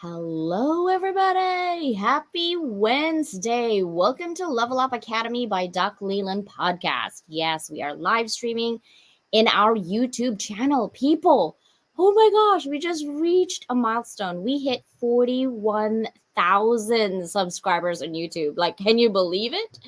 Hello, everybody. Happy Wednesday. Welcome to Level Up Academy by Doc Leland podcast. Yes, we are live streaming in our YouTube channel. People, oh my gosh, we just reached a milestone. We hit 41,000 subscribers on YouTube. Like, can you believe it?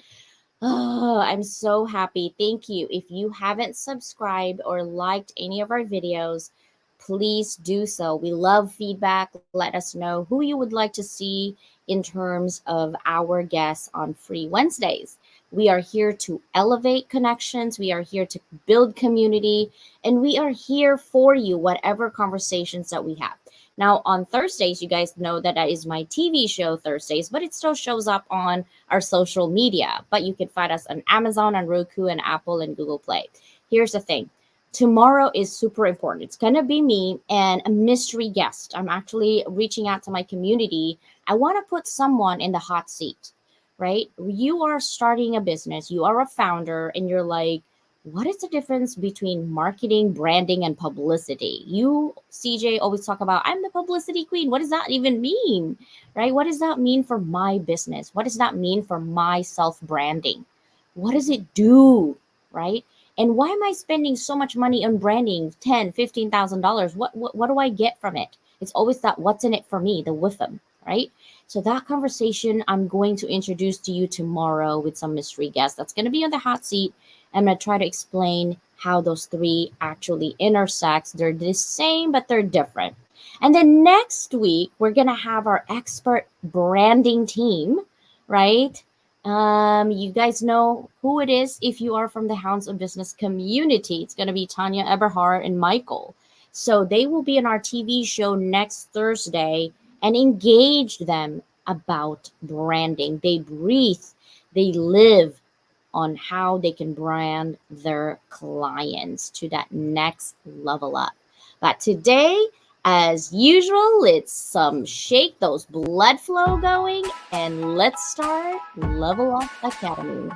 Oh, I'm so happy. Thank you. If you haven't subscribed or liked any of our videos, please do so. We love feedback. Let us know who you would like to see in terms of our guests on Free Wednesdays. We are here to elevate connections. We are here to build community, and we are here for you, whatever conversations that we have. Now, on Thursdays, you guys know that is my TV show Thursdays, but it still shows up on our social media. But you can find us on Amazon, on Roku, and Apple, and Google Play. Here's the thing. Tomorrow is super important. It's going to be me and a mystery guest. I'm actually reaching out to my community. I want to put someone in the hot seat, right? You are starting a business. You are a founder, and you're like, what is the difference between marketing, branding, and publicity? You, CJ, always talk about, I'm the publicity queen. What does that even mean, right? What does that mean for my business? What does that mean for my self-branding? What does it do, right? And why am I spending so much money on branding, $10,000, $15,000? What do I get from it? It's always that what's in it for me, the with them, right? So that conversation I'm going to introduce to you tomorrow with some mystery guests. That's going to be on the hot seat. I'm going to try to explain how those three actually intersect. They're the same, but they're different. And then next week, we're going to have our expert branding team, right? You guys know who it is if you are from the Hounds of Business community. It's going to be Tanya Eberhard and Michael. So they will be in our TV show next Thursday and engage them about branding. They breathe, they live on how they can brand their clients to that next level up. But today, as usual, let's shake those blood flow going, and let's start Level Up Academy.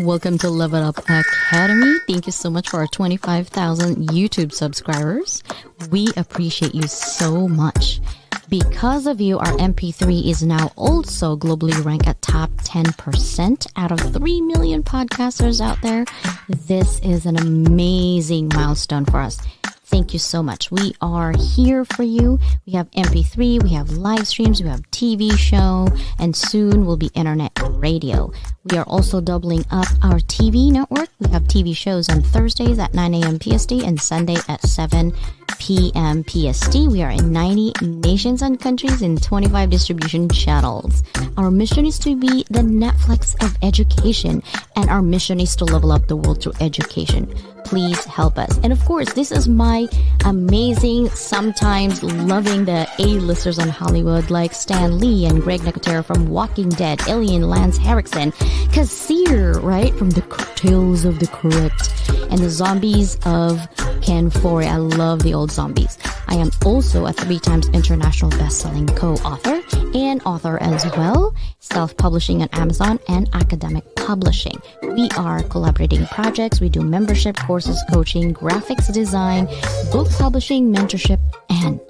Welcome to Level Up Academy. Thank you so much for our 25,000 YouTube subscribers. We appreciate you so much. Because of you, our MP3 is now also globally ranked at top 10% out of 3 million podcasters out there. This is an amazing milestone for us. Thank you so much. We are here for you. We have MP3, we have live streams, we have TV show, and soon will be internet radio. We are also doubling up our TV network. We have TV shows on Thursdays at 9 a.m. PST and Sunday at 7 p.m. PST. We are in 90 nations and countries in 25 distribution channels. Our mission is to be the Netflix of education, and our mission is to level up the world through education. Please help us. And of course, this is my amazing, sometimes loving the A-listers on Hollywood like Stan Lee and Greg Nicotero from Walking Dead, Alien, Lance Henriksen, Kassir, right, from the Tales of the Crypt, and the zombies of Ken Foree. I love the old zombies. I am also a 3 times international best-selling co-author. and author as well, self-publishing on Amazon and academic publishing. We are collaborating projects. We do membership, courses, coaching, graphics design, book publishing, mentorship, and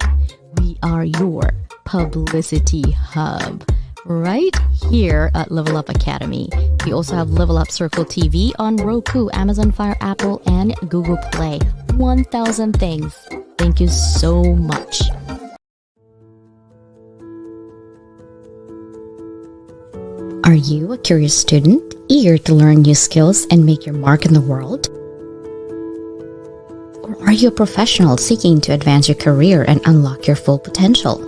we are your publicity hub right here at Level Up Academy. We also have Level Up Circle TV on Roku, Amazon Fire, Apple, and Google Play. 1,000 things. Thank you so much. Are you a curious student, eager to learn new skills and make your mark in the world? Or are you a professional seeking to advance your career and unlock your full potential?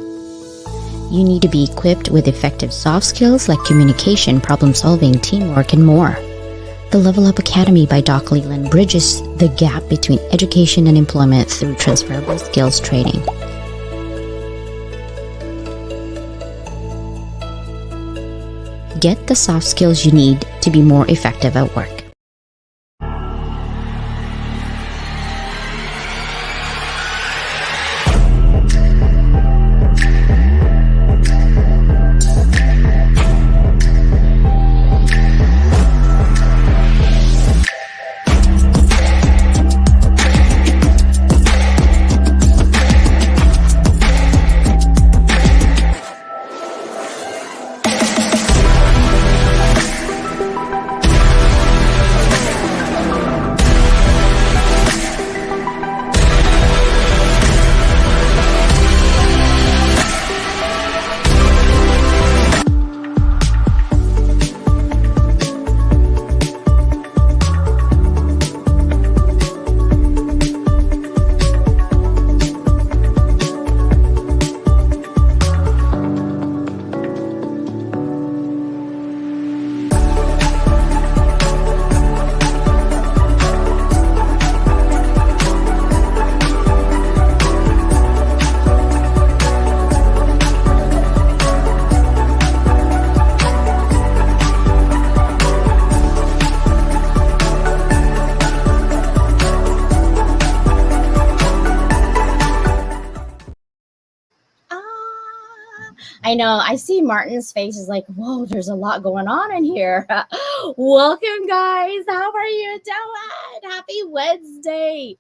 You need to be equipped with effective soft skills like communication, problem solving, teamwork, and more. The Level Up Academy by Doc Leland bridges the gap between education and employment through transferable skills training. Get the soft skills you need to be more effective at work. I know. I see Martin's face is like, whoa, there's a lot going on in here. Welcome, guys. How are you doing? Happy Wednesday.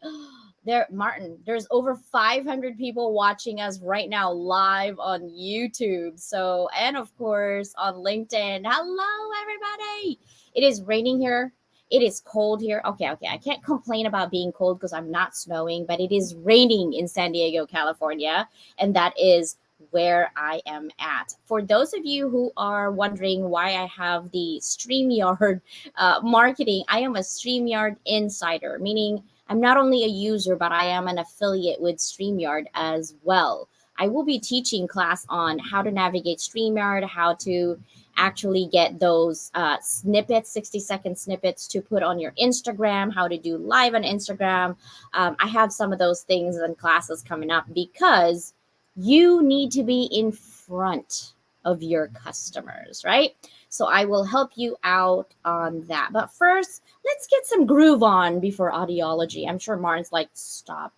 Martin, there's over 500 people watching us right now live on YouTube. So, and of course on LinkedIn. Hello, everybody. It is raining here. It is cold here. Okay. I can't complain about being cold because I'm not snowing, but it is raining in San Diego, California. And that is where I am at. For those of you who are wondering why I have the StreamYard marketing, I am a StreamYard insider, meaning I'm not only a user, but I am an affiliate with StreamYard as well. I will be teaching class on how to navigate StreamYard, how to actually get those snippets, 60-second snippets to put on your Instagram, how to do live on Instagram. I have some of those things and classes coming up because you need to be in front of your customers, right? So I will help you out on that. But first, let's get some groove on before audiology. I'm sure Martin's like, stop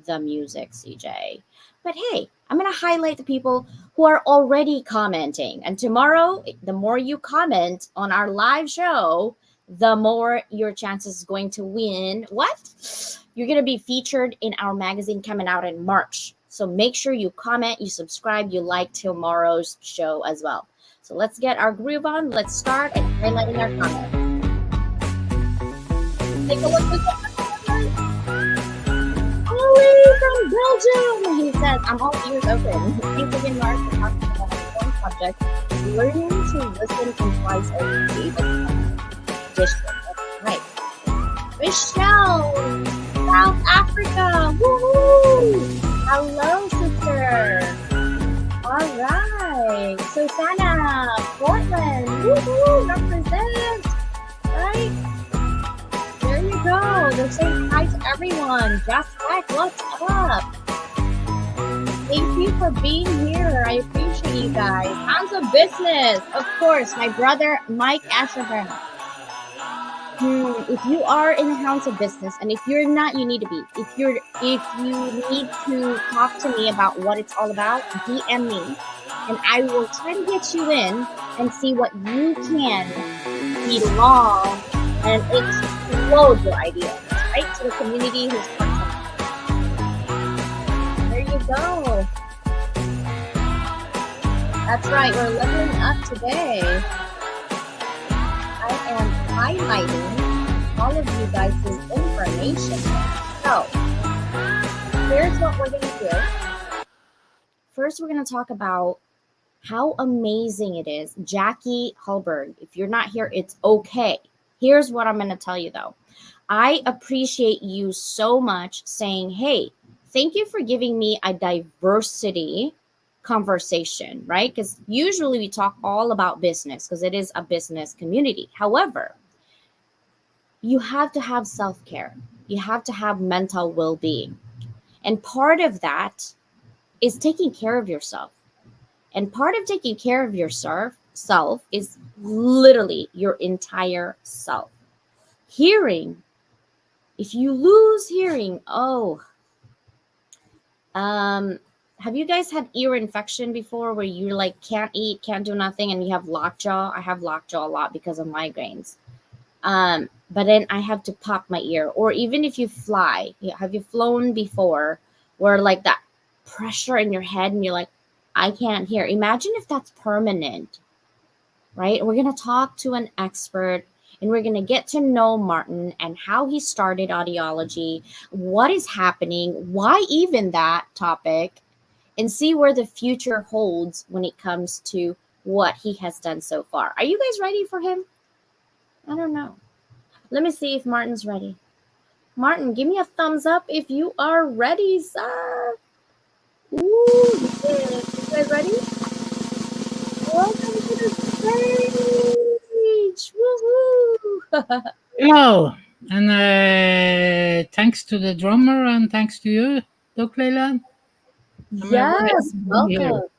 the music, CJ. But hey, I'm going to highlight the people who are already commenting. And tomorrow, the more you comment on our live show, the more your chances is going to win. What? You're going to be featured in our magazine coming out in March. So make sure you comment, you subscribe, you like tomorrow's show as well. So let's get our groove on. Let's start and highlighting our comments. Take a look at this. Ollie from Belgium. He says, I'm all ears open. Thanks again, Mark, for talking about an important subject. Learning to listen implies a David district. Right. Michelle, South Africa. Woohoo! Hello, sister. All right. Susanna, Portland. Woohoo! Represent. Right? There you go. They're saying hi to everyone. Just like, what's up? Thank you for being here. I appreciate you guys. Hands of business. Of course, my brother, Mike Asherhan. If you are in a house of business, and if you're not, you need to be. If you need to talk to me about what it's all about, DM me. and I will try to get you in and see what you can belong and explode your ideas, right? To the community who's part of it. There you go. That's right, we're leveling up today. I am highlighting all of you guys' information. So, here's what we're going to do. First, we're going to talk about how amazing it is. Jackie Hallberg, if you're not here, it's okay. Here's what I'm going to tell you, though. I appreciate you so much saying, hey, thank you for giving me a diversity conversation, right? Because usually we talk all about business because it is a business community. However, you have to have self-care. You have to have mental well-being. And part of that is taking care of yourself. And part of taking care of yourself is literally your entire self. Hearing, if you lose hearing, have you guys had ear infection before where you like can't eat, can't do nothing, and you have lockjaw? I have lockjaw a lot because of migraines. But then I have to pop my ear. Or even if you fly, have you flown before where like that pressure in your head and you're like, I can't hear. Imagine if that's permanent, right? And we're going to talk to an expert and we're going to get to know Martin and how he started audiology, what is happening, why even that topic, and see where the future holds when it comes to what he has done so far. Are you guys ready for him? I don't know. Let me see if Martin's ready. Martin, give me a thumbs up if you are ready, sir. Ooh, yeah. You guys ready? Welcome to the stage. Woohoo! Hello, and thanks to the drummer and thanks to you, Doc Leyland. Yes, welcome.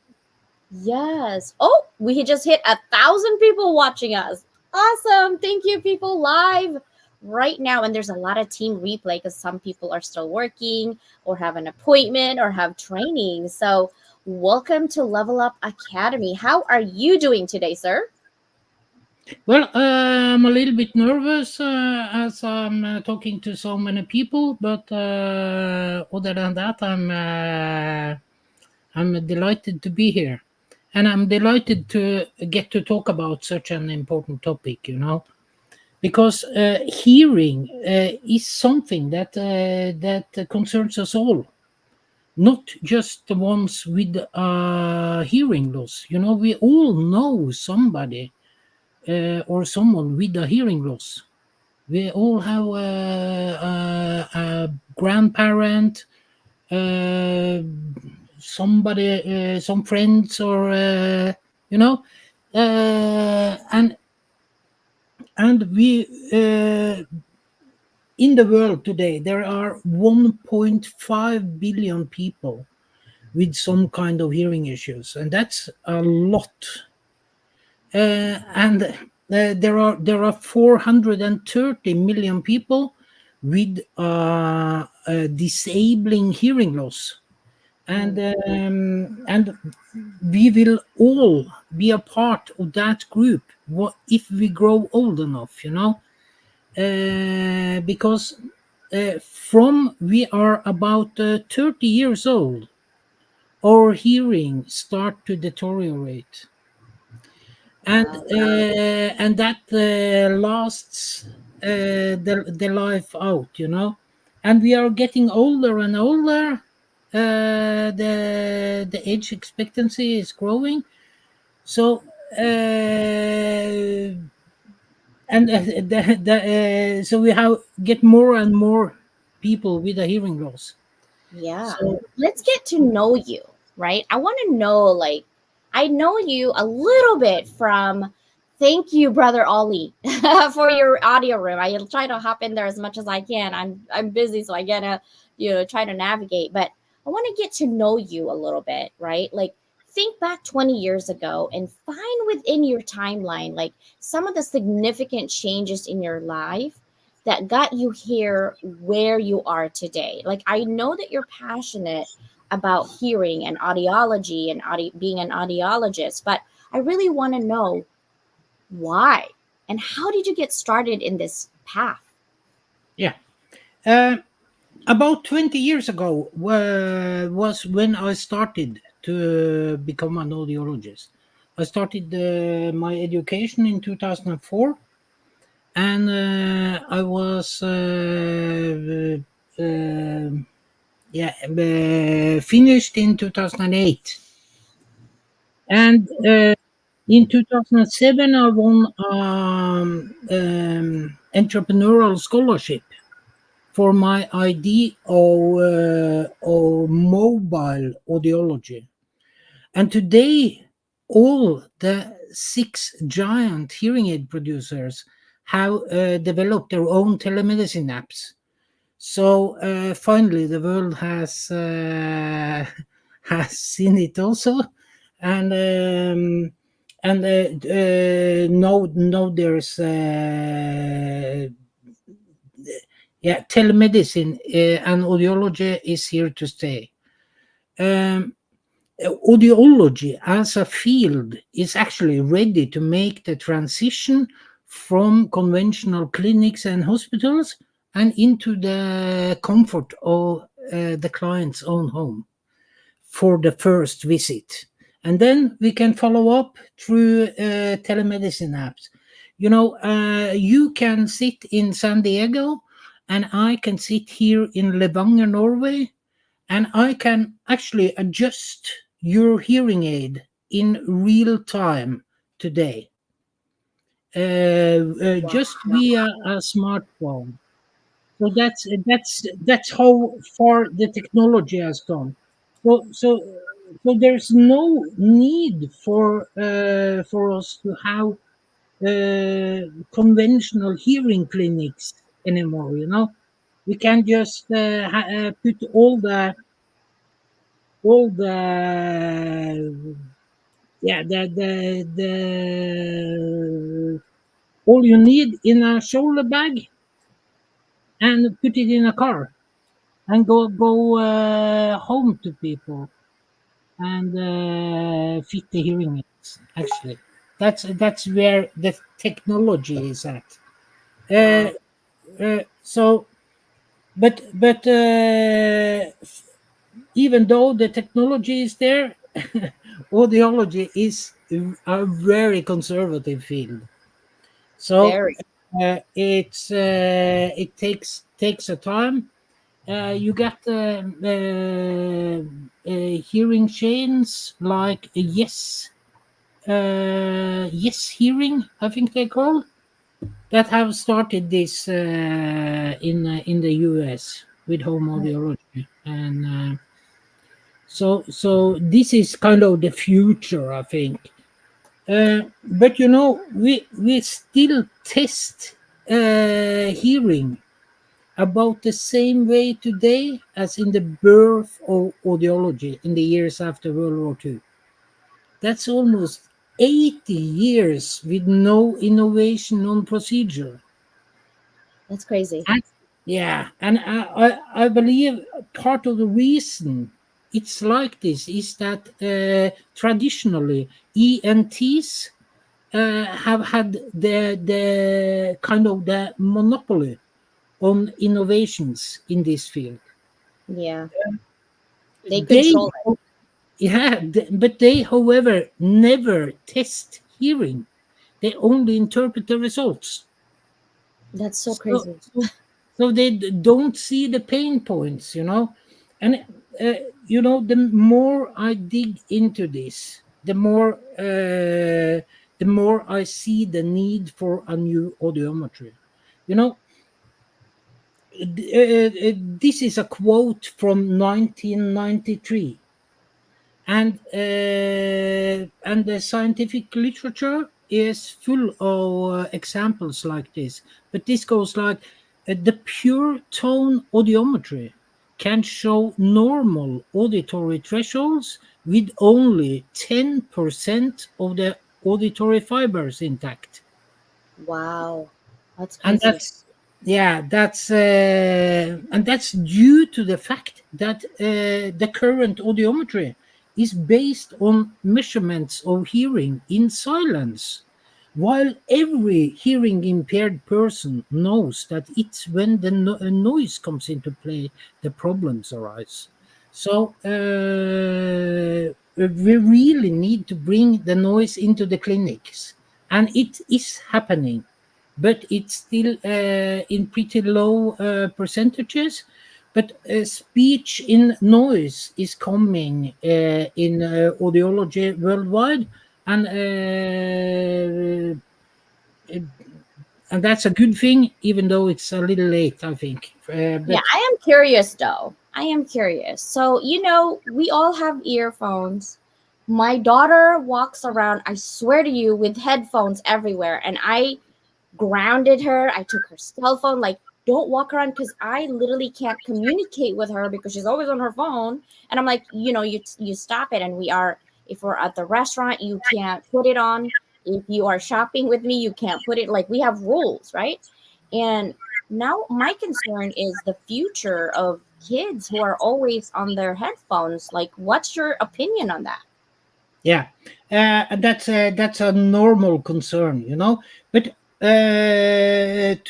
Yes. Oh, we just hit 1,000 people watching us. Awesome. Thank you, people live right now. And there's a lot of team replay because some people are still working or have an appointment or have training. So welcome to Level Up Academy. How are you doing today, sir? Well, I'm a little bit nervous as I'm talking to so many people, but other than that, I'm delighted to be here. And I'm delighted to get to talk about such an important topic, because hearing is something that concerns us all, not just the ones with hearing loss. We all know somebody or someone with a hearing loss. We all have a grandparent, somebody, some friends, or and we in the world today there are 1.5 billion people with some kind of hearing issues, and that's a lot. And there are 430 million people with disabling hearing loss, and we will all be a part of that group if we grow old enough, because from we are about 30 years old, our hearing start to deteriorate, and that lasts the life out, and we are getting older and older. The age expectancy is growing, so so we get more and more people with a hearing loss. Yeah. So Let's get to know you, right? I want to know, like, I know you a little bit from, thank you, Brother Ollie, for your audio room. I'll try to hop in there as much as I can. I'm busy, so I gotta, try to navigate. But I want to get to know you a little bit, right? Like, think back 20 years ago and find within your timeline, like, some of the significant changes in your life that got you here where you are today. Like, I know that you're passionate about hearing and audiology and being an audiologist, but I really want to know why and how did you get started in this path? Yeah. About 20 years ago was when I started to become an audiologist. I started my education in 2004, and I was finished in 2008. And in 2007, I won entrepreneurial scholarship for my idea of mobile audiology. And today, all the 6 giant hearing aid producers have developed their own telemedicine apps. So finally, the world has has seen it also, and now there's telemedicine and audiology is here to stay. Um, Audiology as a field is actually ready to make the transition from conventional clinics and hospitals and into the comfort of the client's own home for the first visit. And then we can follow up through telemedicine apps. You can sit in San Diego, and I can sit here in Levanger, Norway, and I can actually adjust your hearing aid in real time today, just via a smartphone. So that's how far the technology has gone. So there's no need for us to have conventional hearing clinics anymore. We can just put all the yeah the all you need in a shoulder bag and put it in a car and go home to people and fit the hearing aids. Actually, that's where the technology is at. Wow. So, but even though the technology is there, audiology is a very conservative field. So Very. it takes a time. You get hearing chains like Yes Hearing, I think they call, that have started this in the US with home audiology, and so this is kind of the future, I think. But we still test hearing about the same way today as in the birth of audiology in the years after World War II. That's almost 80 years with no innovation on procedure. That's crazy. And, yeah, and I believe part of the reason it's like this is that traditionally ENTs have had the kind of the monopoly on innovations in this field. Yeah. They They, control it. but they, however, never test hearing. They only interpret the results. That's so So, crazy. so, so they don't see the pain points. And the more I dig into this, the more I see the need for a new audiometry. You know, this is a quote from 1993, and the scientific literature is full of examples like this. But this goes like the pure tone audiometry can show normal auditory thresholds with only 10% of the auditory fibers intact. Wow. That's And crazy. Yeah, that's and that's due to the fact that the current audiometry is based on measurements of hearing in silence, while every hearing impaired person knows that it's when the noise comes into play the problems arise. So we really need to bring the noise into the clinics, and it is happening, but it's still in pretty low percentages. But speech in noise is coming in audiology worldwide, and and that's a good thing, even though it's a little late, I think. Yeah, But I am curious though. I am curious. So, we all have earphones. My daughter walks around, I swear to you, with headphones everywhere. And I grounded her. I took her cell phone. Like, don't walk around because I literally can't communicate with her because she's always on her phone. And I'm like, you stop it. And if we're at the restaurant, you can't put it on. If you are shopping with me, you can't put it. Like, we have rules, right? And now my concern is the future of kids who are always on their headphones. Like, what's your opinion on that? yeah, and that's a normal concern, But to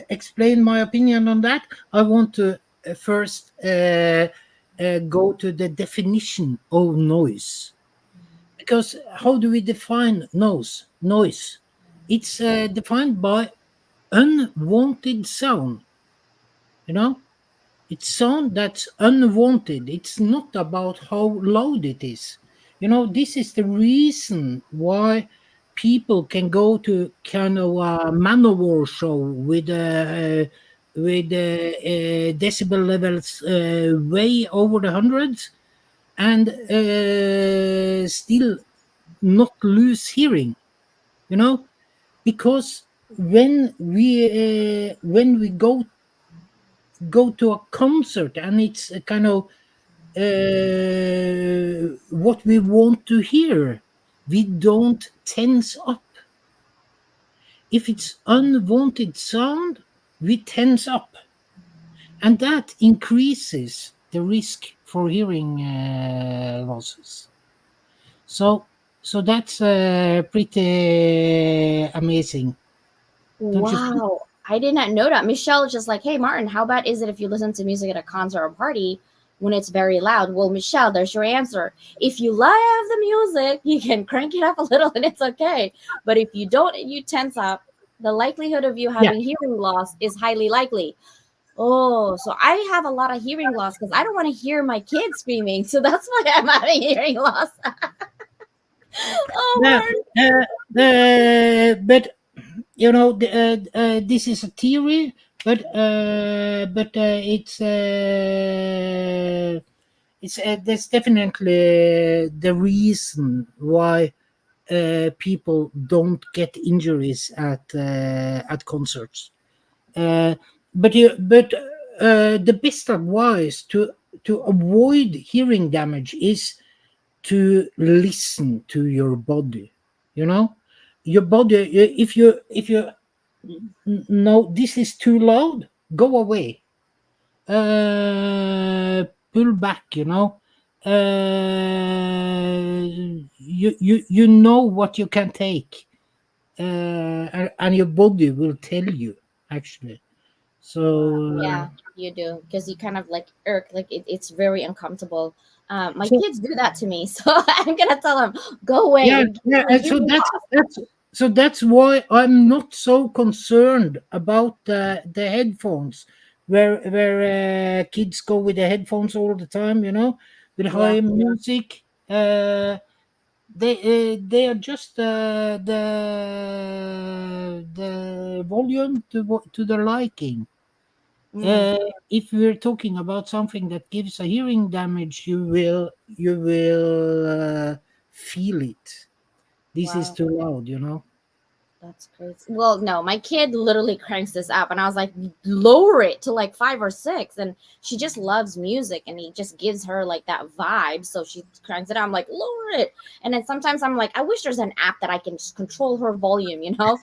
explain my opinion on that, I want to first go to the definition of noise, because how do we define noise? It's defined by unwanted sound, you know it's sound that's unwanted. It's not about how loud it is. This is the reason why people can go to kind of a manowar show with decibel levels way over the hundreds, and still not lose hearing. You know, because when we go to a concert, and it's a kind of what we want to hear, we don't tense up. If it's unwanted sound, we tense up, and that increases the risk for hearing losses. So so that's pretty amazing, don't you think? Wow. I did not know that. Michelle is just like, hey, Martin, how bad is it if you listen to music at a concert or party when it's very loud? Well, Michelle, there's your answer. If you love the music, you can crank it up a little and it's okay. But if you don't and you tense up, the likelihood of you Yeah. having hearing loss is highly likely. Oh, so I have a lot of hearing loss because I don't want to hear my kids screaming. So that's why I'm having hearing loss. Oh, Yeah, Martin. but this is a theory, but it's that's definitely the reason why people don't get injuries at concerts. Uh, but the best advice to avoid hearing damage is to listen to your body. You know, your body. If you know this is too loud, go away. Pull back. You know what you can take, and your body will tell you, actually. Wow. So Yeah, you do because you kind of like irk, like it's very uncomfortable. My so kids do that to me, so I'm gonna tell them, go away. yeah, You're giving yeah, me and hearing loss. that's why I'm not so concerned about the headphones, where kids go with the headphones all the time, with Yeah. high music. They adjust the volume to their liking. Mm, If we're talking about something that gives a hearing damage, you will feel it. This is wow, too loud. That's crazy. Well, no, my kid literally cranks this up, and I was like, lower it to like 5 or 6. And she just loves music, and he just gives her like that vibe. So she cranks it up. I'm like, lower it. And then sometimes I'm like, I wish there's an app that I can just control her volume, you know?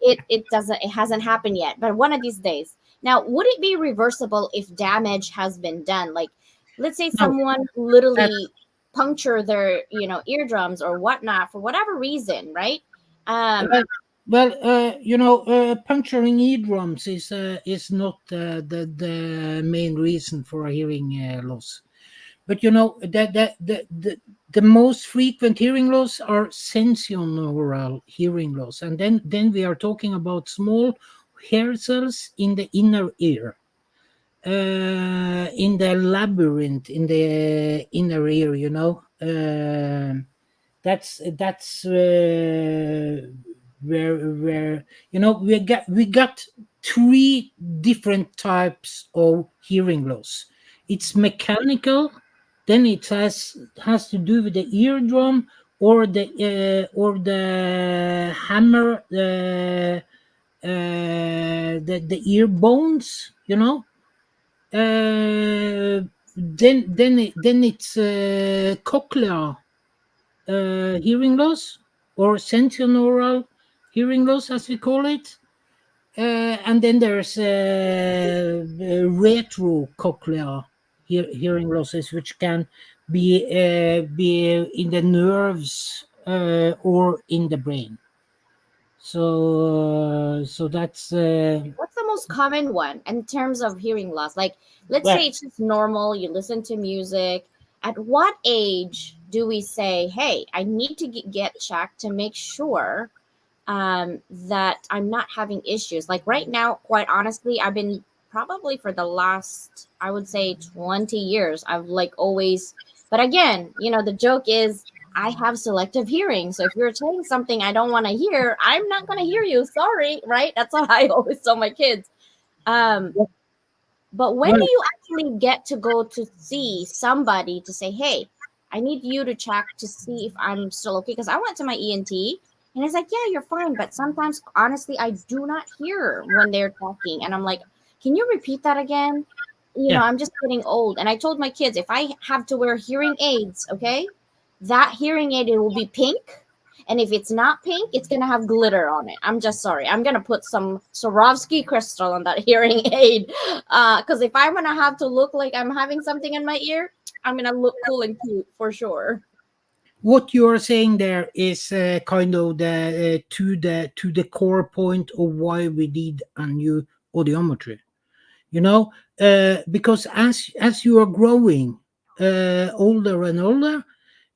It doesn't, it hasn't happened yet, but one of these days. Now, would it be reversible if damage has been done? Like, let's say No, someone that, literally puncture their, eardrums or whatnot for whatever reason, right? Um, uh, well, puncturing eardrums is not the main reason for a hearing loss. But the most frequent hearing loss are sensorineural hearing loss, and then we are talking about small hair cells in the inner ear, in the labyrinth in the inner ear. That's where we got three different types of hearing loss. It's mechanical, then it has to do with the eardrum, or the hammer, the ear bones. Then it's cochlear hearing loss, or sensorineural hearing loss, as we call it. And then there's retrocochlear hearing losses, which can be in the nerves or in the brain. So that's what's the most common one in terms of hearing loss? Like, let's well, say it's just normal, you listen to music. At what age do we say, hey, I need to get checked to make sure that I'm not having issues? Like right now, quite honestly, I've been probably for the last, I would say 20 years, I've like always, but again, the joke is I have selective hearing. So if you're saying something I don't want to hear, I'm not going to hear you. Sorry, right? That's what I always tell my kids. Um, but when do well, you actually get to go to see somebody to say, hey, I need you to check to see if I'm still okay? Because I went to my ENT and it's like, yeah, you're fine. But sometimes, honestly, I do not hear when they're talking. And I'm like, can you repeat that again? yeah. I'm just getting old. And I told my kids, if I have to wear hearing aids, okay, that hearing aid, it will be pink. And if it's not pink, it's gonna have glitter on it. I'm just sorry. I'm gonna put some Swarovski crystal on that hearing aid. Because if I'm gonna have to look like I'm having something in my ear, I'm gonna look cool and cute for sure. What you are saying there is kind of the to the core point of why we need a new audiometry. Because as you are growing older and older,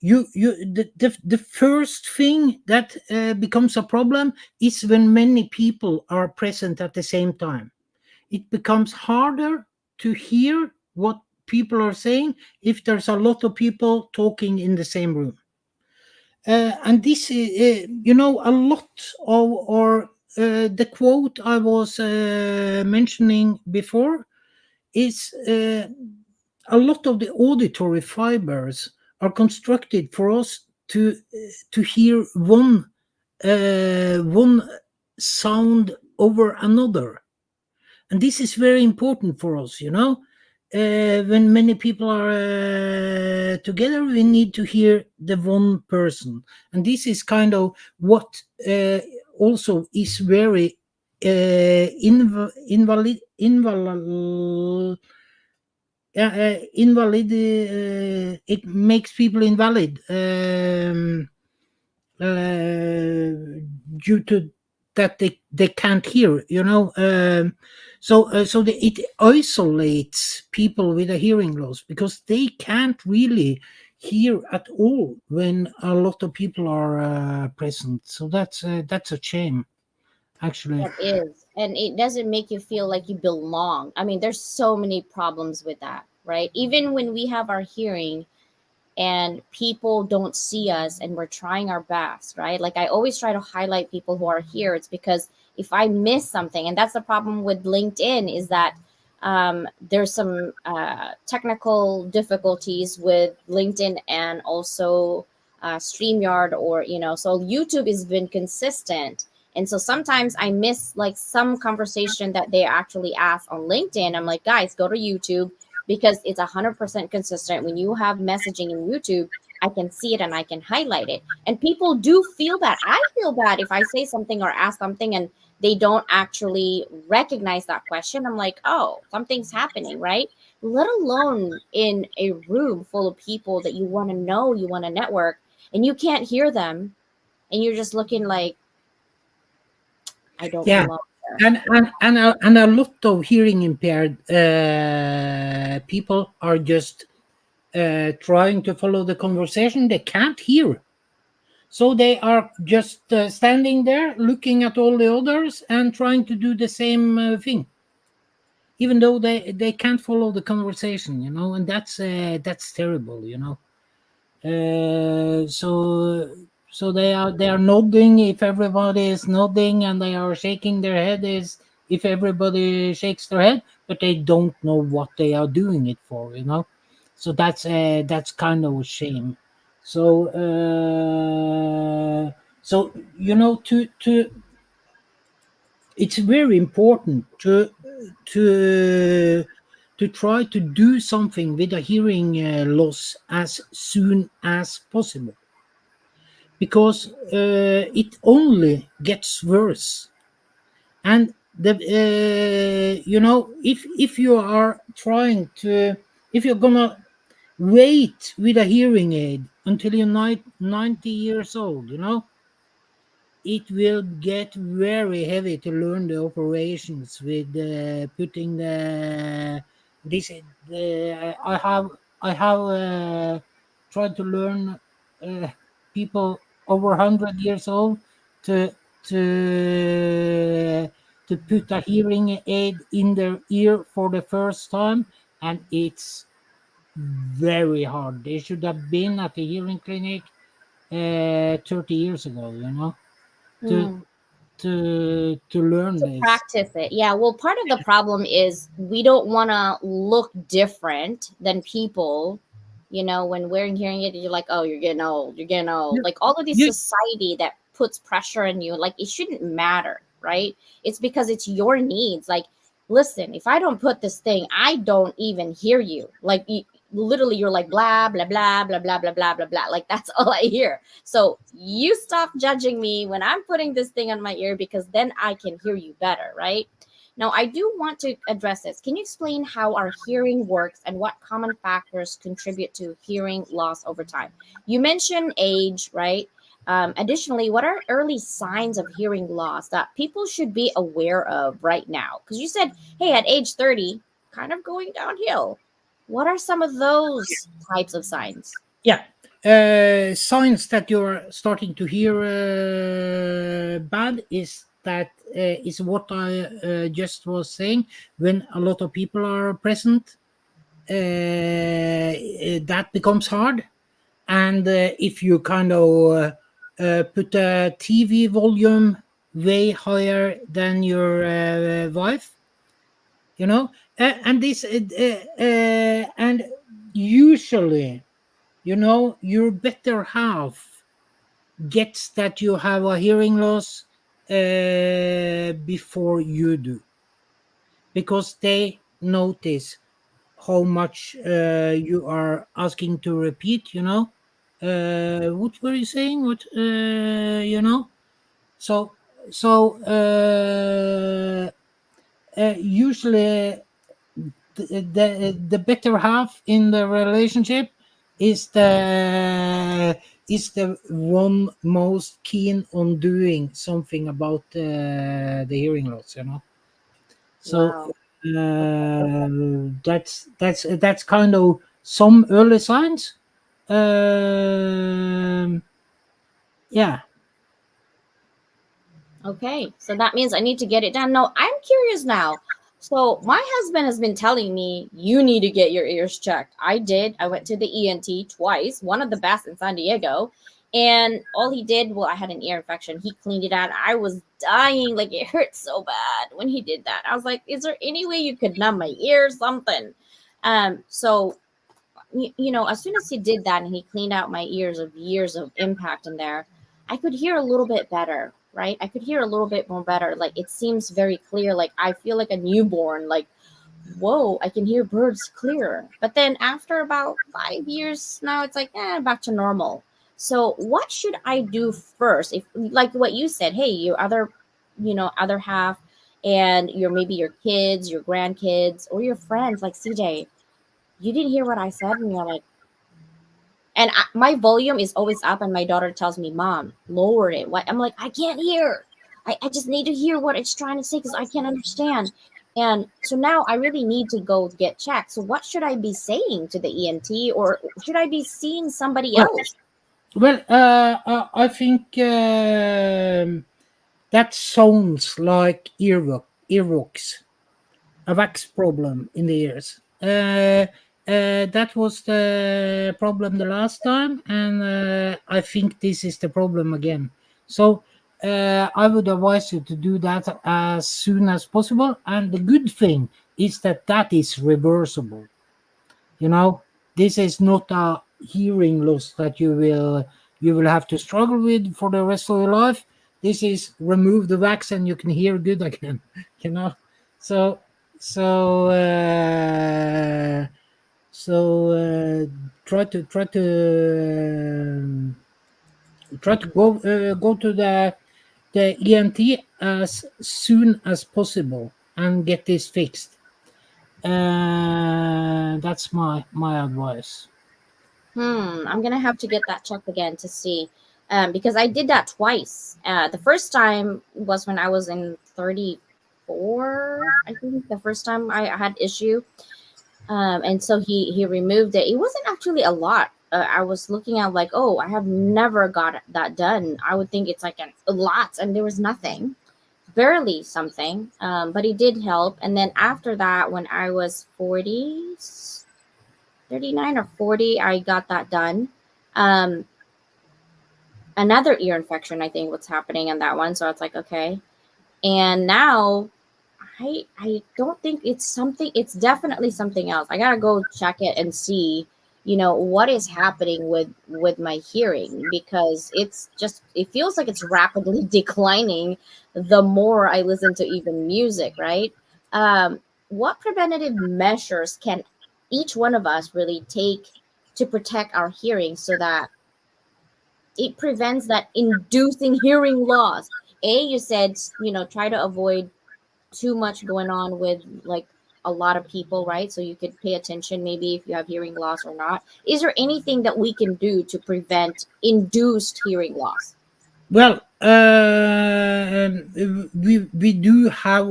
the first thing that becomes a problem is when many people are present at the same time. It becomes harder to hear what people are saying if there's a lot of people talking in the same room. And this a lot of, or the quote I was mentioning before is a lot of the auditory fibers are constructed for us to hear one sound over another, and this is very important for us. When many people are together, we need to hear the one person, and this is kind of what also is very invalid. It makes people invalid, due to that they can't hear. It isolates people with a hearing loss, because they can't really hear at all when a lot of people are present. So that's a shame, actually. That is. And it doesn't make you feel like you belong. I mean, there's so many problems with that, right? Even when we have our hearing and people don't see us and we're trying our best, right? Like I always try to highlight people who are here. It's because if I miss something, and that's the problem with LinkedIn, is that there's some technical difficulties with LinkedIn and also StreamYard, or so YouTube has been consistent And so sometimes I miss like some conversation that they actually ask on LinkedIn. I'm like, guys, go to YouTube because it's 100% consistent. When you have messaging in YouTube, I can see it and I can highlight it. And people do feel bad. I feel bad if I say something or ask something and they don't actually recognize that question. I'm like, oh, something's happening, right? Let alone in a room full of people that you want to know, you want to network, and you can't hear them, and you're just looking like, I don't Yeah, belong there. and a lot of hearing impaired people are just trying to follow the conversation. They can't hear, so they are just standing there looking at all the others and trying to do the same thing, even though they can't follow the conversation, and that's terrible, so they are nodding if everybody is nodding, and they are shaking their head is if everybody shakes their head, but they don't know what they are doing it for, so that's kind of a shame. So to it's very important to to try to do something with a hearing loss as soon as possible, because it only gets worse. And the if you are trying to, if you're gonna wait with a hearing aid until you're 90 years old, it will get very heavy to learn the operations with putting this I have tried to learn people over 100 years old to to to put a hearing aid in their ear for the first time, and it's very hard. They should have been at the hearing clinic 30 years ago, to Hmm. to learn To this. practice it. Yeah. Well, part of the problem is we don't want to look different than people. When wearing hearing aid, you're like, oh, you're getting old. You're getting old. You, Like all of this you, society that puts pressure on you, like it shouldn't matter, right? It's because it's your needs. Like, listen, if I don't put this thing, I don't even hear you. Like, literally, you're like, blah, blah, blah, blah, blah, blah, blah, blah, blah. Like, that's all I hear. So you stop judging me when I'm putting this thing on my ear because then I can hear you better, right? Now, I do want to address this. Can you explain how our hearing works and what common factors contribute to hearing loss over time? You mentioned age, right? Additionally, what are early signs of hearing loss that people should be aware of right now? Because you said, hey, at age 30, kind of going downhill. What are some of those types of signs? yeah. Signs that you're starting to hear bad is what I just was saying. When a lot of people are present, that becomes hard. And if you kind of put a TV volume way higher than your wife, and this and usually, your better half gets that you have a hearing loss before you do, because they notice how much you are asking to repeat, what were you saying, what so usually the better half in the relationship is the one most keen on doing something about the hearing loss, so Wow. that's kind of some early signs. um yeah. Okay, so that means I need to get it done. No, I'm curious now. So my husband has been telling me you need to get your ears checked. I did. I went to the ENT twice, one of the best in San Diego. And all he did, well, I had an ear infection. He cleaned it out. I was dying. Like it hurt so bad when he did that. I was like, is there any way you could numb my ears, something? So as soon as he did that and he cleaned out my ears of years of impact in there, I could hear a little bit better. right? I could hear a little bit more better. Like it seems very clear. Like I feel like a newborn. Like, whoa, I can hear birds clearer. But then after about 5 years now, it's like, back to normal. So what should I do first? If like what you said, hey, your other, other half, and your maybe your kids, your grandkids, or your friends, like CJ, you didn't hear what I said, and you're like, and my volume is always up, and my daughter tells me, "Mom, lower it." What? I'm like, I can't hear. I just need to hear what it's trying to say because I can't understand. And so now I really need to go get checked. So what should I be saying to the ENT, or should I be seeing somebody Well, else? I think that sounds like earwax, a wax problem in the ears. That was the problem the last time, and I think this is the problem again. So I would advise you to do that as soon as possible. And the good thing is that is reversible. You know, this is not a hearing loss that you will have to struggle with for the rest of your life. This is remove the wax and you can hear good again. You know, so so so try to go to the ENT as soon as possible and get this fixed. That's my advice. I'm gonna have to get that checked again to see, because I did that twice. The first time was when I was in 34. I think the first time I had issue, and so he removed it. It wasn't actually a lot. I was looking at like, oh, I have never got that done. I would think it's like a lot, and there was nothing, barely something. But it did help. And then after that, when I was 40, 39 or 40, I got that done. Um, Another ear infection, I think, what's happening in that one. So it's like, okay. And now I don't think it's something, it's definitely something else. I gotta go check it and see, what is happening with my hearing, because it's just, it feels like it's rapidly declining the more I listen to even music, right? What preventative measures can each one of us really take to protect our hearing so that it prevents that inducing hearing loss? You said, try to avoid too much going on with like a lot of people, right? So you could pay attention maybe if you have hearing loss or not. Is there anything that we can do to prevent induced hearing loss? Well, we do have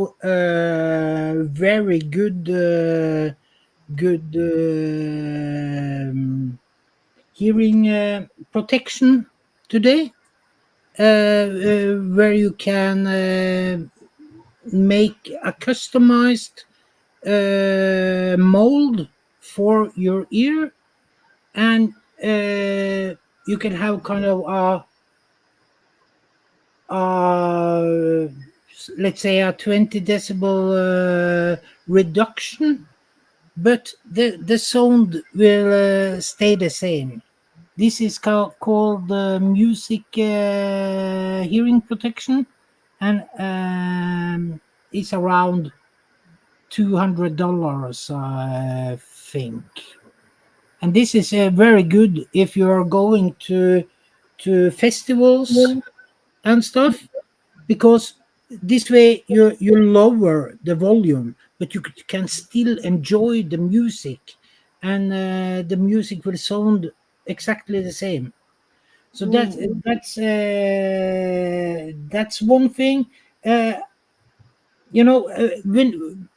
very good hearing protection today, where you can make a customized mold for your ear, and you can have kind of uh, let's say a 20 decibel reduction, but the sound will stay the same. This is called music hearing protection, and it's around $200, I think. And this is very good if you are going to festivals and stuff, because this way you lower the volume, but you can still enjoy the music, and the music will sound exactly the same. So Mm. that's one thing. uh, when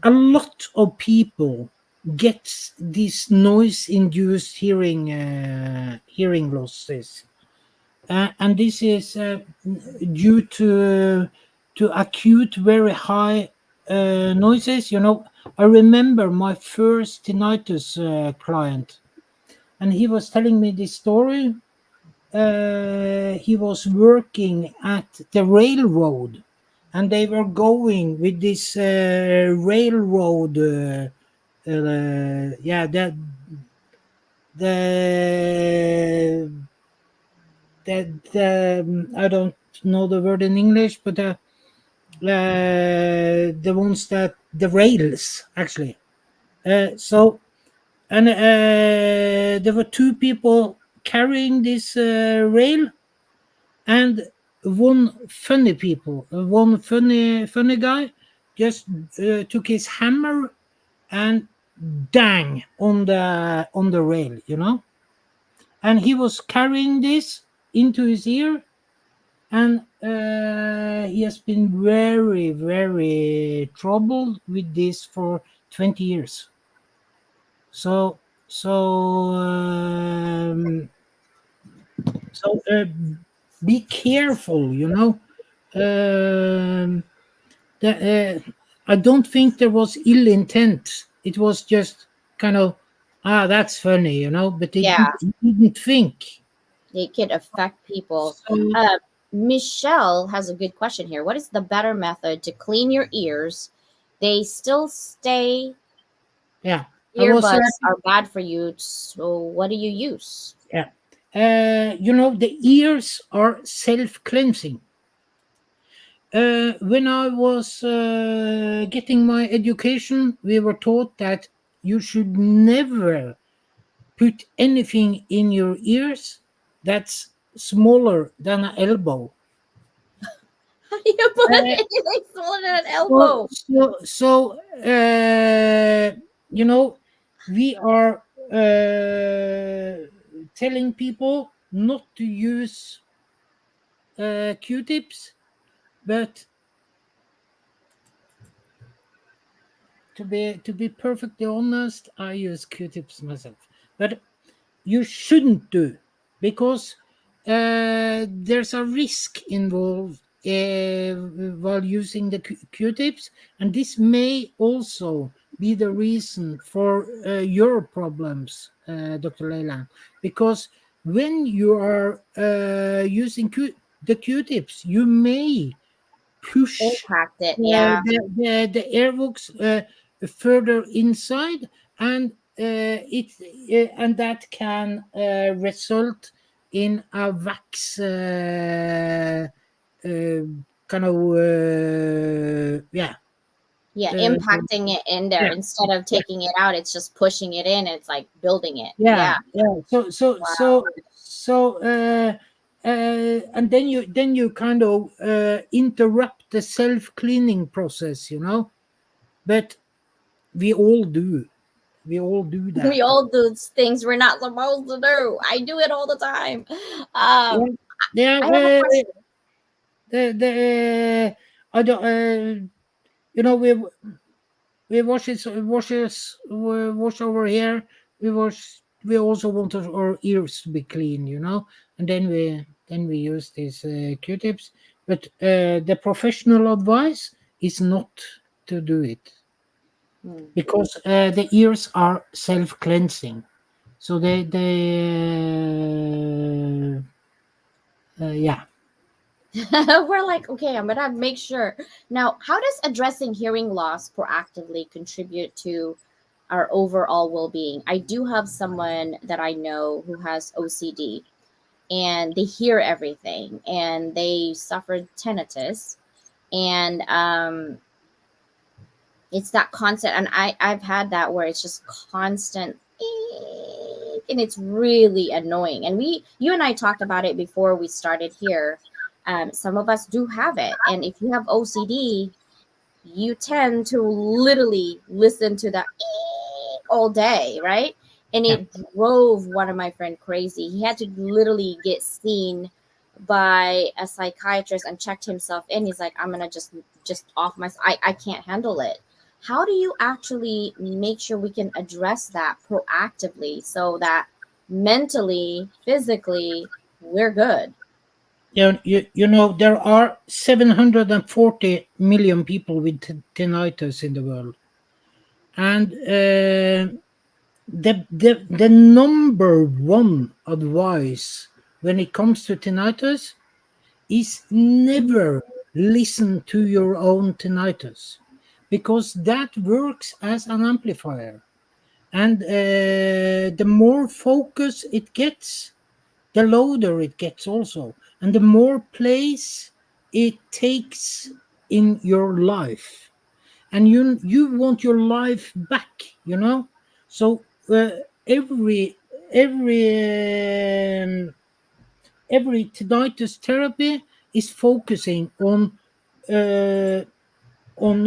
a lot of people get these noise induced hearing losses, and this is due to acute, very high noises. I remember my first tinnitus client, and he was telling me this story. He was working at the railroad, and they were going with this railroad. Yeah, the I don't know the word in English, but the ones that the rails actually. So and there were two people carrying this rail, and one funny guy just took his hammer and dang on the rail, you know, and he was carrying this into his ear, and he has been very, very troubled with this for 20 years. So be careful, you know. um, I don't think there was ill intent. It was just kind of, that's funny, you know, but they Yeah, didn't think. it could affect people. So, Michelle has a good question here. What is the better method to clean your ears? They still stay. yeah, I was, Earbuds are bad for you. So what do you use? yeah. You know, the ears are self cleansing. When I was getting my education, we were taught that you should never put anything in your ears that's smaller than an elbow. How do you put Uh, anything smaller than an so, elbow? so, so you know, we are telling people not to use Q-tips, but to be perfectly honest, I use Q-tips myself. But you shouldn't do, because there's a risk involved while using the Q-tips, and this may also be the reason for your problems, Dr. Leyland, because when you are using the Q-tips, you may push Impact it. Yeah. the airbox further inside, and and that can result in a wax kind of yeah, Yeah. uh, Impacting it in there yeah, instead of yeah, taking it out. It's just pushing it in. It's like building it. yeah, Yeah. yeah. Wow. And then you kind of interrupt the self cleaning process, you know. But we all do. We all do We that. all do things we're not supposed to do. I do it all the time. Yeah, yeah. I have a question. The I don't. You know, we wash over here. We wash. We also want our ears to be clean. You know, and then we use these Q-tips. But the professional advice is not to do it, Hmm. because the ears are self cleansing. So yeah. We're like, okay, I'm gonna make sure. Now, how does addressing hearing loss proactively contribute to our overall well-being? I do have someone that I know who has OCD, and they hear everything, and they suffered tinnitus, and it's that constant. And I've had that where it's just constant, and it's really annoying. And you and I talked about it before we started here. Some of us do have it, and if you have OCD, you tend to literally listen to that all day, right? And Yeah. it drove one of my friend crazy. He had to literally get seen by a psychiatrist and checked himself in. He's like, I'm gonna just off my. I can't handle it. How do you actually make sure we can address that proactively so that mentally, physically, we're good? You know, there are 740 million people with tinnitus in the world, and the number one advice when it comes to tinnitus is never listen to your own tinnitus, because that works as an amplifier, and the more focus it gets, the louder it gets also, and the more place it takes in your life. And you want your life back, so every every um, every tinnitus therapy is focusing uh, on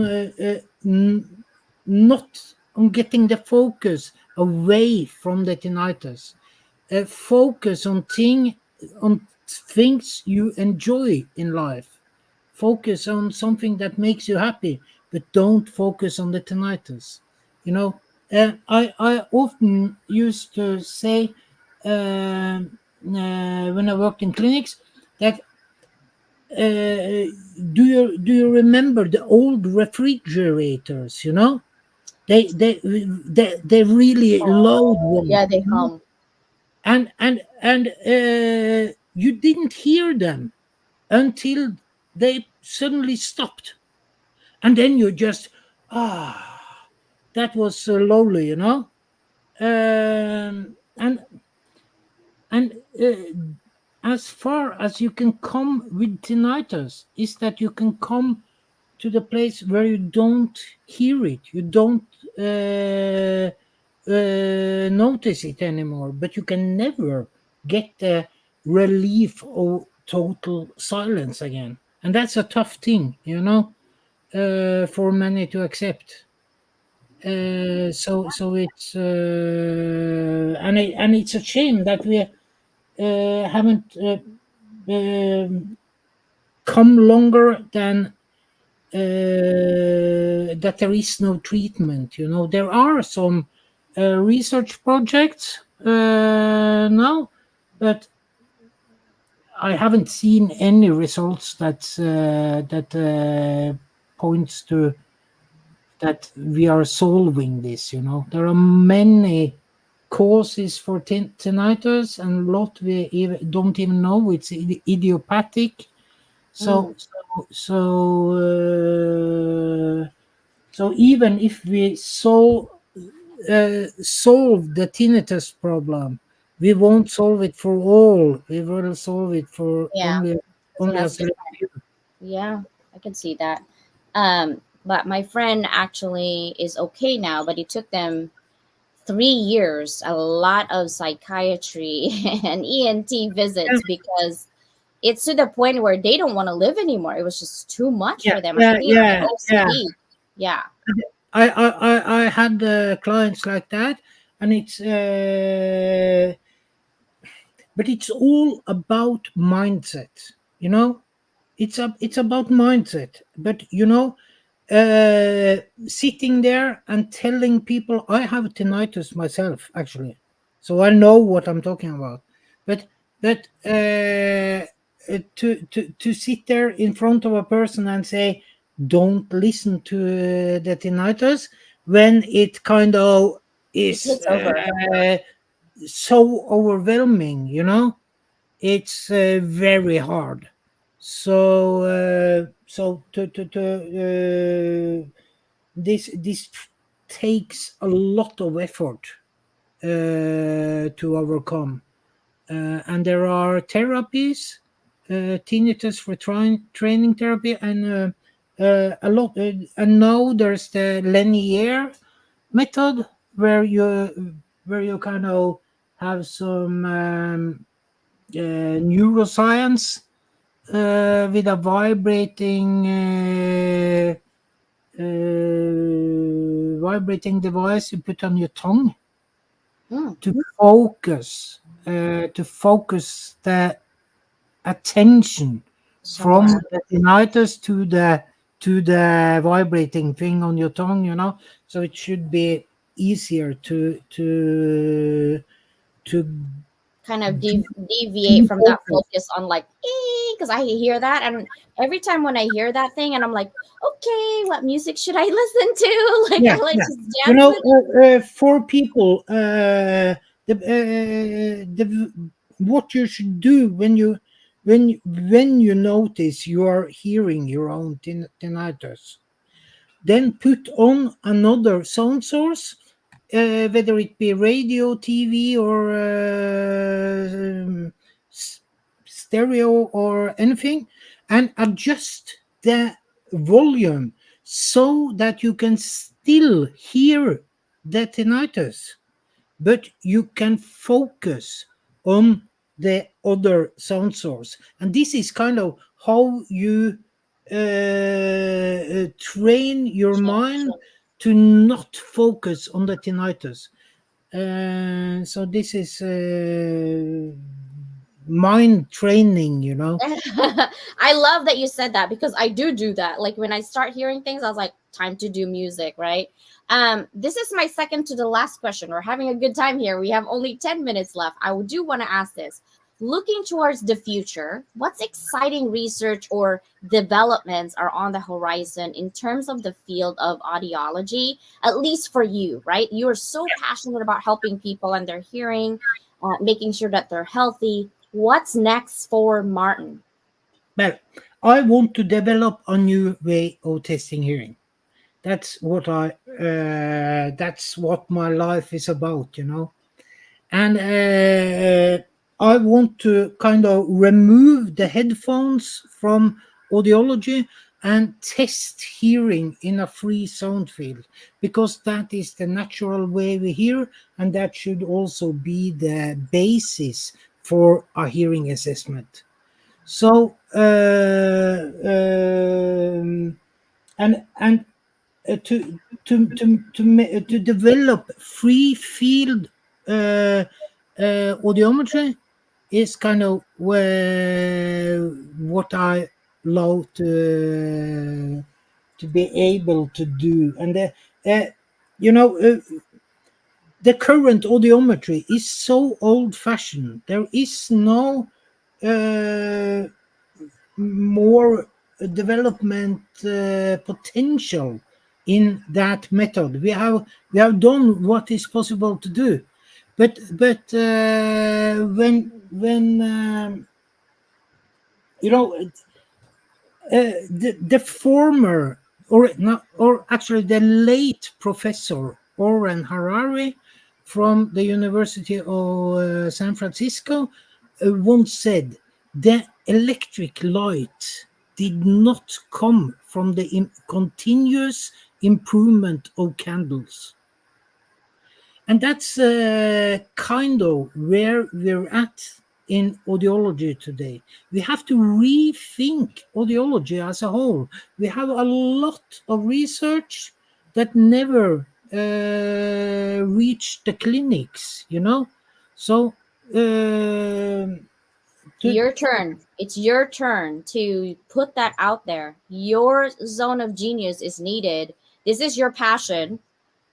not on getting the focus away from the tinnitus. Focus on things you enjoy in life. Focus on something that makes you happy, but don't focus on the tinnitus. I often used to say, when I worked in clinics, that do you remember the old refrigerators? They really loud Oh, ones, yeah, they hum. and you didn't hear them until they suddenly stopped, and then you just, that was so lovely, and as far as you can come with tinnitus is that you can come to the place where you don't hear it, you don't notice it anymore, but you can never get the relief of total silence again, and that's a tough thing, for many to accept. So it's and it's a shame that we haven't um, come longer than that there is no treatment. There are some research projects now, but I haven't seen any results that points to that we are solving this. There are many causes for tinnitus, and a lot we don't even know. It's idiopathic. Mm. So even if we solve the tinnitus problem, we won't solve it for all. We will solve it for Yeah, only doesn't a have to. select few. Yeah, I can see that. But my friend actually is okay now, but it took them 3 years, a lot of psychiatry and ENT Yeah, visits because it's to the point where they don't want to live anymore. It was just too much yeah, for them. I yeah, think it's the yeah, yeah. OCD. Yeah. I had clients like that, and but it's all about mindset. It's about mindset. But sitting there and telling people, I have tinnitus myself, actually, so I know what I'm talking about. But to sit there in front of a person and say, don't listen to the tinnitus, when it kind of It is takes over. so overwhelming, it's very hard. So this takes a lot of effort to overcome. And there are therapies, tinnitus for training therapy, and a lot. And now there's the linear method, where you kind of have some neuroscience with a vibrating device you put on your tongue Mm, to focus the attention from somewhere. the tinnitus to the vibrating thing on your tongue, so it should be easier to Kind of deviate from that defocus. focus on like, because I hear that. And every time when I hear that thing, and I'm like, okay, what music should I listen to? Like, Yeah, I like yeah. just dance with it. For people, what you should do when you notice you are hearing your own tinnitus, then put on another sound source, whether it be radio, TV, or stereo or anything, and adjust the volume so that you can still hear the tinnitus, but you can focus on the other sound source. And this is kind of how you train your mind to not focus on the tinnitus. So this is mind training, you know. I love that you said that because I do that. Like when I start hearing things, I was like, time to do music, right? This is my second to the last question. We're having a good time here. We have only 10 minutes left. I do want to ask this. Looking towards the future, what's exciting research or developments are on the horizon in terms of the field of audiology, at least for you, right? You are so passionate about helping people and their hearing, making sure that they're healthy. What's next for Martin? Well, I want to develop a new way of testing hearing. That's what that's what my life is about, you know. And I want to kind of remove the headphones from audiology and test hearing in a free sound field, because that is the natural way we hear, and that should also be the basis for a hearing assessment. So and to develop free field uh, audiometry is kind of what I love to be able to do. And you know, the current audiometry is so old fashioned. There is no uh, more development potential in that method. We have done what is possible to do, but when you know the former, or not, or actually the late professor Oren Harari from the University of San Francisco once said, the electric light did not come from the continuous improvement of candles. And that's kind of where we're at in audiology today. We have to rethink audiology as a whole. We have a lot of research that never reached the clinics, you know. So Your turn. It's your turn to put that out there. Your zone of genius is needed. This is your passion.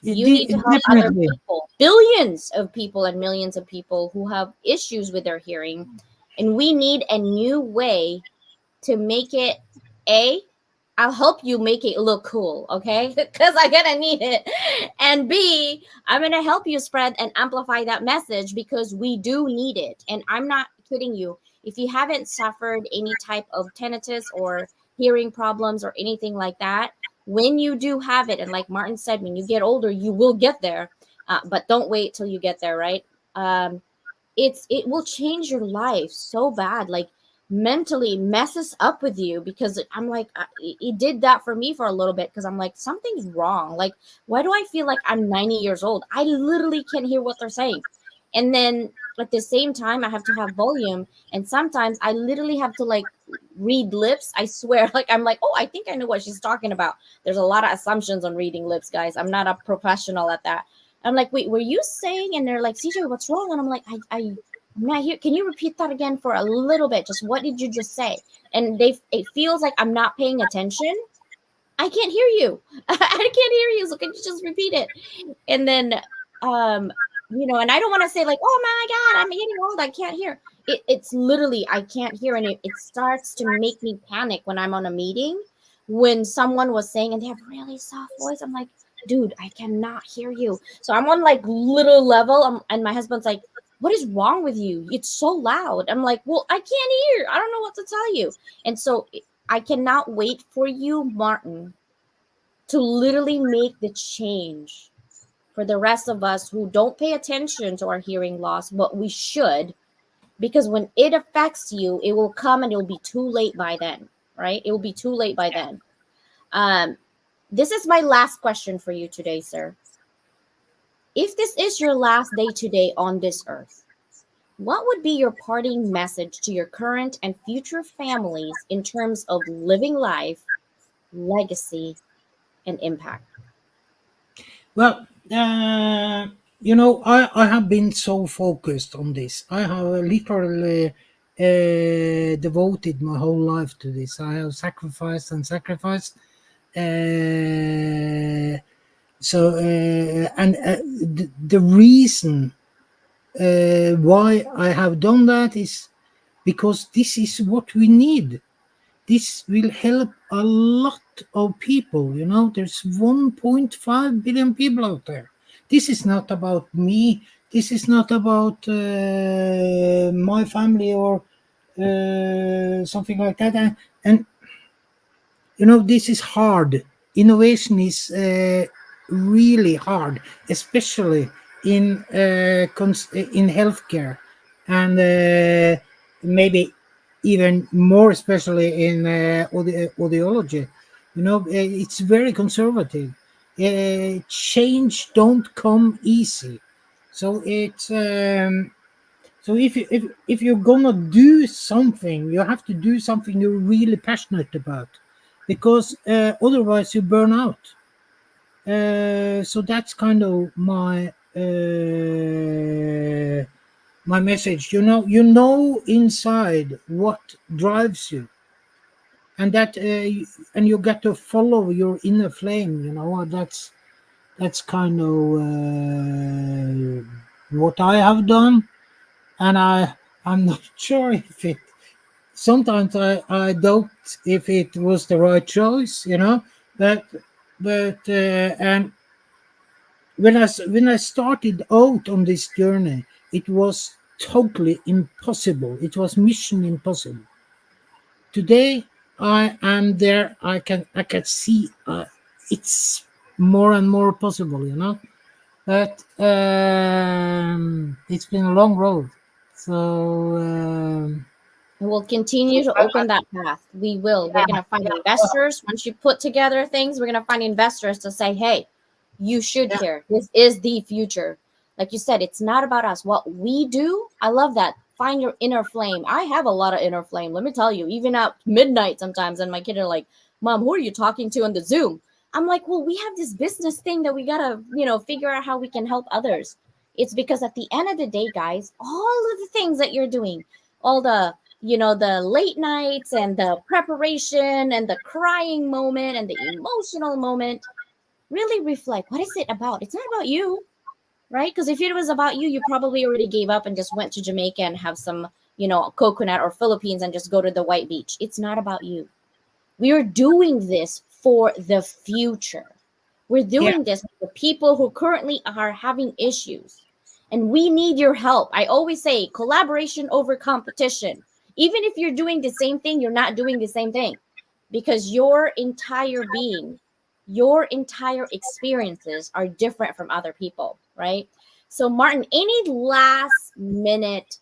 You need to help other definitely. people, billions of people and millions of people who have issues with their hearing. And we need a new way to make it a I'll help you make it look cool, okay? Because I'm gonna need it. And B, I'm gonna help you spread and amplify that message because we do need it. And I'm not kidding you. If you haven't suffered any type of tinnitus or hearing problems or anything like that, when you do have it, and like Martin said, when you get older, you will get there. But don't wait till you get there, right? It will change your life so bad, like mentally messes up with you, because I'm like it did that for me for a little bit, because I'm like, something's wrong. Like, why do I feel like I'm 90 years old? I literally can't hear what they're saying. And then at the same time I have to have volume, and sometimes I literally have to like read lips. I swear, like I'm like, oh, I think I know what she's talking about. There's a lot of assumptions on reading lips, guys. I'm not a professional at that. I'm like, wait, were you saying? And they're like, CJ, what's wrong? And I'm like, I'm not here. Can you repeat that again for a little bit? Just what did you just say? And it feels like I'm not paying attention. I can't hear you. I can't hear you. So can you just repeat it? And then, um, and I don't want to say like, oh my God, I'm getting old. I can't hear. It's literally, I can't hear. And it starts to make me panic when I'm on a meeting, when someone was saying, and they have really soft voice. I'm like, dude, I cannot hear you. So I'm on like little level. And my husband's like, what is wrong with you? It's so loud. I'm like, well, I can't hear. I don't know what to tell you. And so I cannot wait for you, Martin, to literally make the change for the rest of us who don't pay attention to our hearing loss, but we should. because when it affects you, it will come and it will be too late by then, right? It will be too late by then. This is my last question for you today, sir. If this is your last day today on this earth, what would be your parting message to your current and future families in terms of living life, legacy, and impact? Well, I have been so focused on this. I have literally devoted my whole life to this. I have sacrificed and sacrificed. The reason why I have done that is because this is what we need. This will help a lot of people. There's 1.5 billion people out there. This is not about me. This is not about my family or something like that. And this is hard. Innovation is really hard, especially in healthcare, and maybe even more especially in audiology. It's very conservative. Change don't come easy, so it's so if you're gonna do something, you have to do something you're really passionate about, because otherwise you burn out. So that's kind of my message. Inside what drives you, and and you get to follow your inner flame. That's kind of what I have done, and I'm not sure if it. Sometimes I doubt if it was the right choice, but and when I started out on this journey, it was totally impossible. It was mission impossible. Today I am there. I can see it's more and more possible, But it's been a long road. So And we'll continue to open that path. We will. We're going to find investors. Once you put together things, we're going to find investors to say, hey, you should care. This is the future. Like you said, it's not about us. What we do, I love that. Find your inner flame. I have a lot of inner flame. Let me tell you, even at midnight sometimes, and my kids are like, Mom, who are you talking to on the Zoom? I'm like, well, we have this business thing that we got to, figure out how we can help others. It's because at the end of the day, guys, all of the things that you're doing, all the late nights and the preparation and the crying moment and the emotional moment really reflect, what is it about? It's not about you, right? Because if it was about you, you probably already gave up and just went to Jamaica and have some, coconut, or Philippines and just go to the white beach. It's not about you. We are doing this for the future. We're yeah, doing this for people who currently are having issues. And we need your help. I always say collaboration over competition. Even if you're doing the same thing, you're not doing the same thing, because your entire being, your entire experiences are different from other people, right? So, Martin, any last minute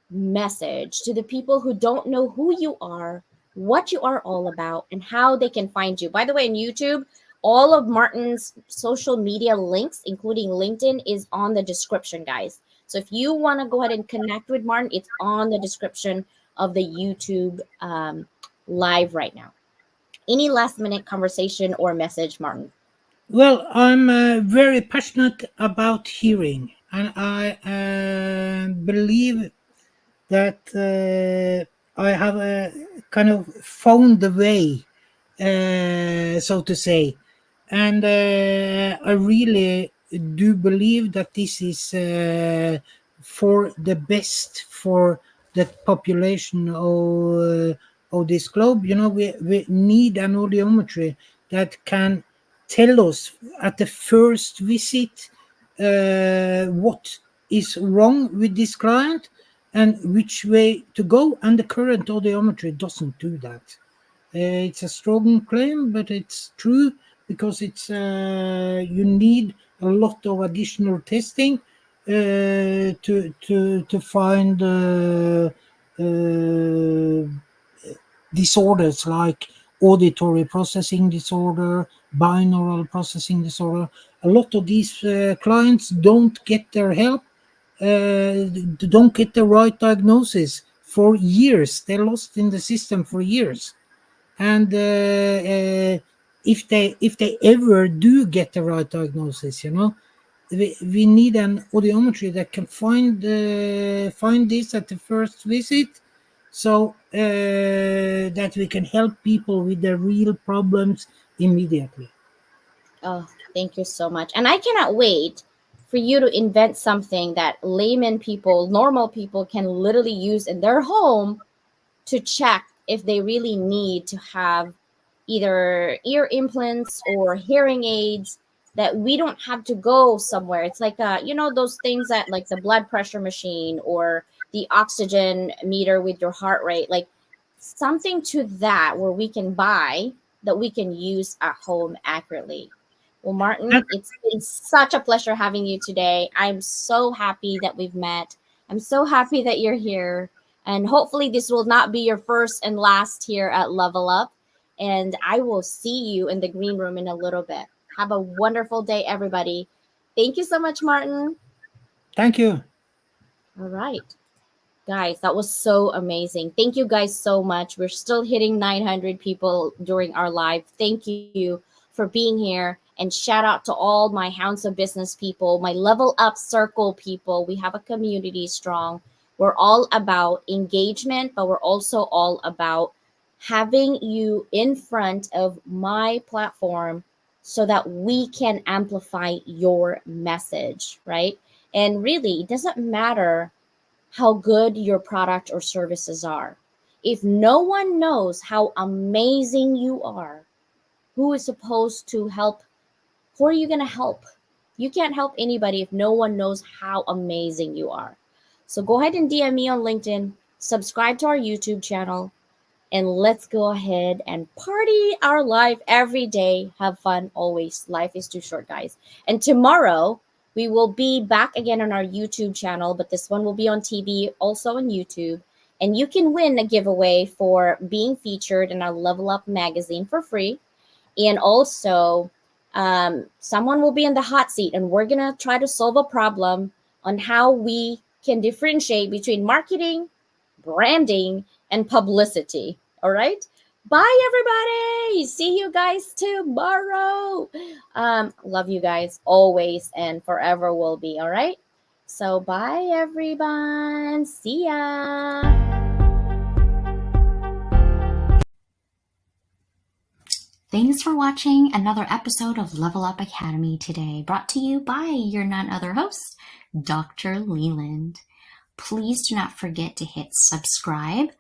message to the people who don't know who you are, what you are all about, and how they can find you? By the way, on YouTube, all of Martin's social media links, including LinkedIn, is on the description, guys. So if you want to go ahead and connect with Martin, it's on the description of the YouTube live right now. Any last minute conversation or message, Martin? well, I'm very passionate about hearing, and I believe that I have kind of found the way, so to say. And I really do believe that this is for the best for the population of this globe. We need an audiometry that can tell us at the first visit what is wrong with this client and which way to go. And the current audiometry doesn't do that. It's a strong claim, but it's true, because it's you need a lot of additional testing, to find disorders like auditory processing disorder, binaural processing disorder. A lot of these clients don't get their help, don't get the right diagnosis for years. They're lost in the system for years, and if they ever do get the right diagnosis, we need an audiometry that can find this at the first visit, so that we can help people with their real problems immediately. Oh, thank you so much. And I cannot wait for you to invent something that layman people, normal people can literally use in their home to check if they really need to have either ear implants or hearing aids, that we don't have to go somewhere. It's like those things that, like the blood pressure machine or the oxygen meter with your heart rate, like something to that where we can buy that we can use at home accurately. Well, Martin, That- it's been such a pleasure having you today. I'm so happy that we've met. I'm so happy that you're here. And hopefully, this will not be your first and last here at Level Up. And I will see you in the green room in a little bit. Have a wonderful day, everybody. Thank you so much, Martin. Thank you. All right. Guys, that was so amazing. Thank you guys so much. We're still hitting 900 people during our live. Thank you for being here. And shout out to all my Hounds of Business people, my Level Up Circle people. We have a community strong. We're all about engagement, but we're also all about having you in front of my platform so that we can amplify your message, right? And really, it doesn't matter how good your product or services are. If no one knows how amazing you are, who is supposed to help? Who are you going to help? You can't help anybody if no one knows how amazing you are. So go ahead and DM me on LinkedIn, subscribe to our YouTube channel, and let's go ahead and party our life every day. Have fun always. Life is too short, guys. And tomorrow, we will be back again on our YouTube channel, but this one will be on TV, also on YouTube. And you can win a giveaway for being featured in our Level Up magazine for free. And also, someone will be in the hot seat, and we're going to try to solve a problem on how we can differentiate between marketing, branding, and publicity. All right. Bye, everybody. See you guys tomorrow. Love you guys always and forever will be. All right. So, bye, everyone. See ya. Thanks for watching another episode of Level Up Academy today, brought to you by your none other host, Dr. Leland. Please do not forget to hit subscribe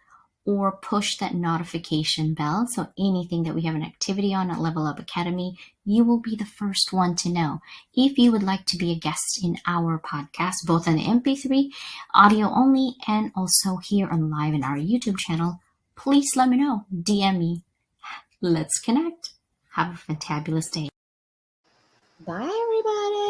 or push that notification bell, so anything that we have an activity on at Level Up Academy, you will be the first one to know. If you would like to be a guest in our podcast, both on the MP3, audio only, and also here on live in our YouTube channel, please let me know. DM me. Let's connect. Have a fantabulous day. Bye, everybody.